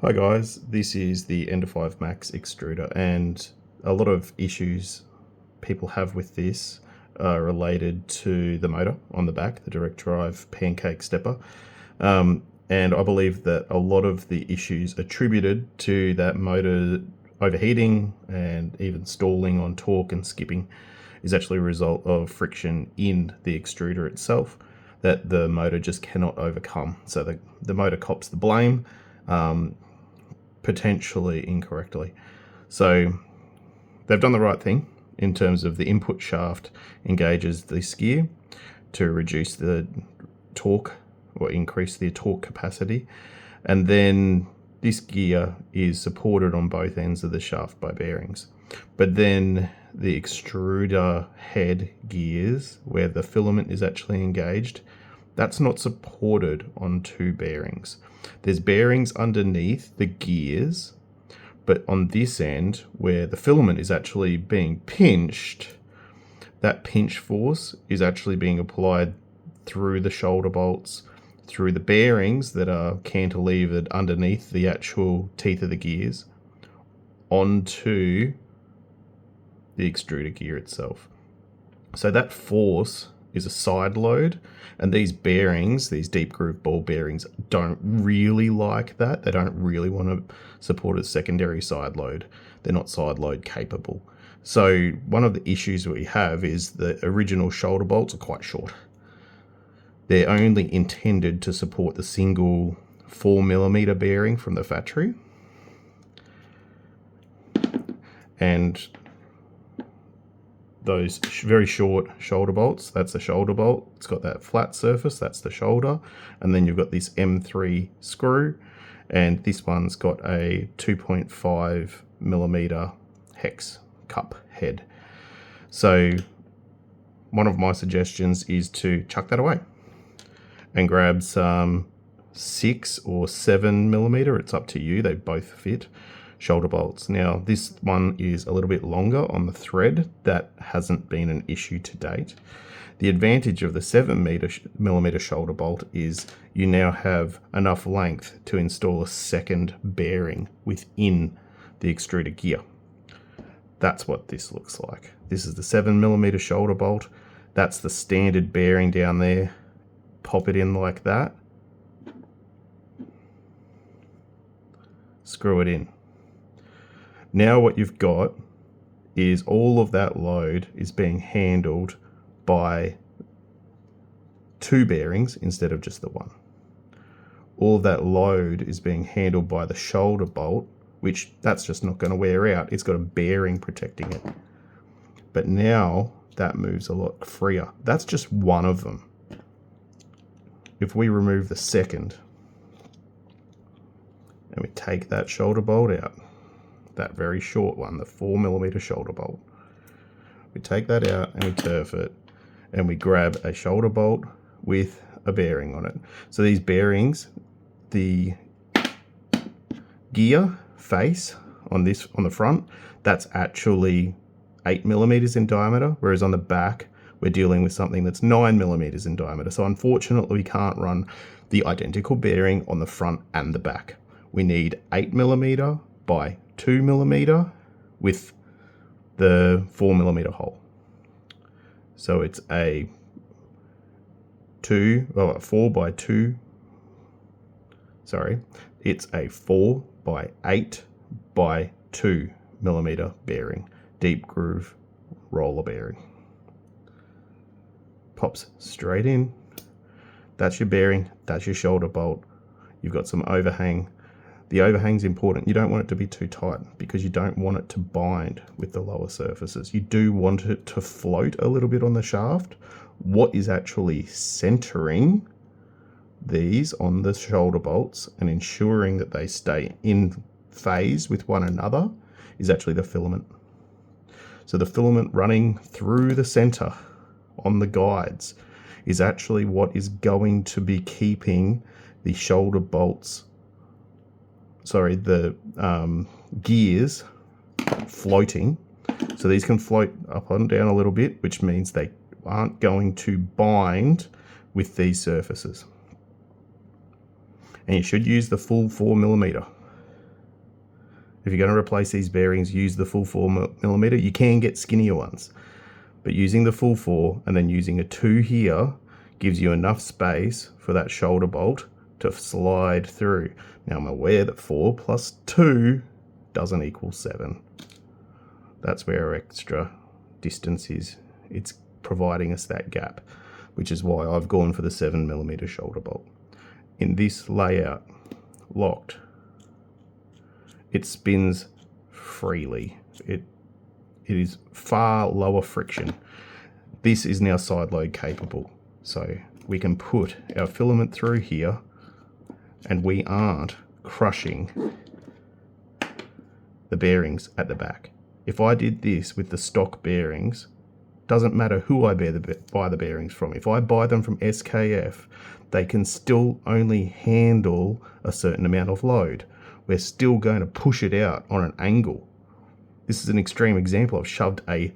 Hi guys, this is the Ender5Max extruder, and a lot of issues people have with this are related to the motor on the back, the direct drive pancake stepper. And I believe that a lot of the issues attributed to that motor overheating and even stalling on torque and skipping is actually a result of friction in the extruder itself that the motor just cannot overcome. So the motor cops the blame, potentially incorrectly. So they've done the right thing in terms of the input shaft engages this gear to reduce the torque or increase the torque capacity, and then this gear is supported on both ends of the shaft by bearings. But then the extruder head gears, where the filament is actually engaged, that's not supported on two bearings. There's bearings underneath the gears, but on this end, where the filament is actually being pinched, that pinch force is actually being applied through the shoulder bolts, through the bearings that are cantilevered underneath the actual teeth of the gears, onto the extruder gear itself. So that force is a side load, and these bearings, these deep groove ball bearings, don't really like that. They don't really want to support a secondary side load. They're not side load capable. So one of the issues we have is the original shoulder bolts are quite short. They're only intended to support the single 4mm bearing from the factory, and those very short shoulder bolts, that's the shoulder bolt. It's got that flat surface, that's the shoulder. And then you've got this M3 screw, and this one's got a 2.5mm hex cup head. So one of my suggestions is to chuck that away and grab some 6 or 7mm, it's up to you, they both fit, shoulder bolts. Now this one is a little bit longer on the thread. That hasn't been an issue to date. The advantage of the 7mm shoulder bolt is you now have enough length to install a second bearing within the extruder gear. That's what this looks like. This is the 7mm shoulder bolt. That's the standard bearing down there. Pop it in like that. Screw it in. Now what you've got is all of that load is being handled by two bearings instead of just the one. All of that load is being handled by the shoulder bolt, which that's just not going to wear out. It's got a bearing protecting it. But now that moves a lot freer. That's just one of them. If we remove the second and we take that shoulder bolt out, that very short one, the 4mm shoulder bolt, we take that out and we turf it, and we grab a shoulder bolt with a bearing on it. So these bearings, the gear face on the front, that's actually 8mm in diameter, whereas on the back we're dealing with something that's 9mm in diameter. So unfortunately we can't run the identical bearing on the front and the back. We need 8mm by 2mm with the 4mm hole. So it's a 4 by 2, sorry, it's a 4 by 8 by 2mm bearing, deep groove roller bearing. Pops straight in. That's your bearing, that's your shoulder bolt. You've got some overhang. The overhang's important. You don't want it to be too tight because you don't want it to bind with the lower surfaces. You do want it to float a little bit on the shaft. What is actually centering these on the shoulder bolts and ensuring that they stay in phase with one another is actually the filament. So the filament running through the center on the guides is actually what is going to be keeping the shoulder bolts, the gears floating. So these can float up and down a little bit, which means they aren't going to bind with these surfaces. And you should use the full 4mm. If you're going to replace these bearings, use the full 4mm. You can get skinnier ones, but using the full 4 and then using a 2 here gives you enough space for that shoulder bolt to slide through. Now I'm aware that 4 plus 2 doesn't equal 7. That's where our extra distance is. It's providing us that gap, which is why I've gone for the 7mm shoulder bolt. In this layout, locked, it spins freely. It is far lower friction. This is now side load capable. So we can put our filament through here and we aren't crushing the bearings at the back. If I did this with the stock bearings, doesn't matter who I buy the bearings from. If I buy them from SKF, they can still only handle a certain amount of load. We're still going to push it out on an angle. This is an extreme example. I've shoved a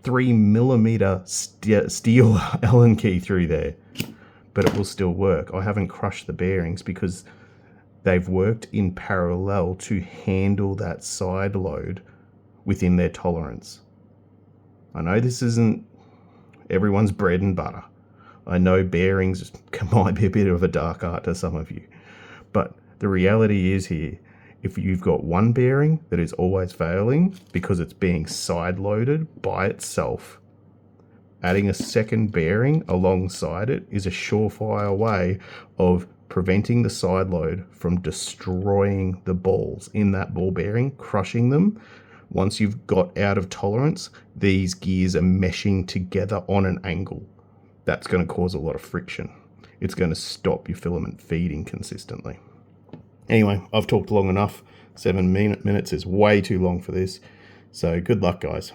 3mm steel Allen key through there, but it will still work. I haven't crushed the bearings because they've worked in parallel to handle that side load within their tolerance. I know this isn't everyone's bread and butter. I know bearings might be a bit of a dark art to some of you, but the reality is here, if you've got one bearing that is always failing because it's being side loaded by itself, adding a second bearing alongside it is a surefire way of preventing the side load from destroying the balls in that ball bearing, crushing them. Once you've got out of tolerance, these gears are meshing together on an angle. That's going to cause a lot of friction. It's going to stop your filament feeding consistently. Anyway, I've talked long enough. 7 minutes is way too long for this. So good luck, guys.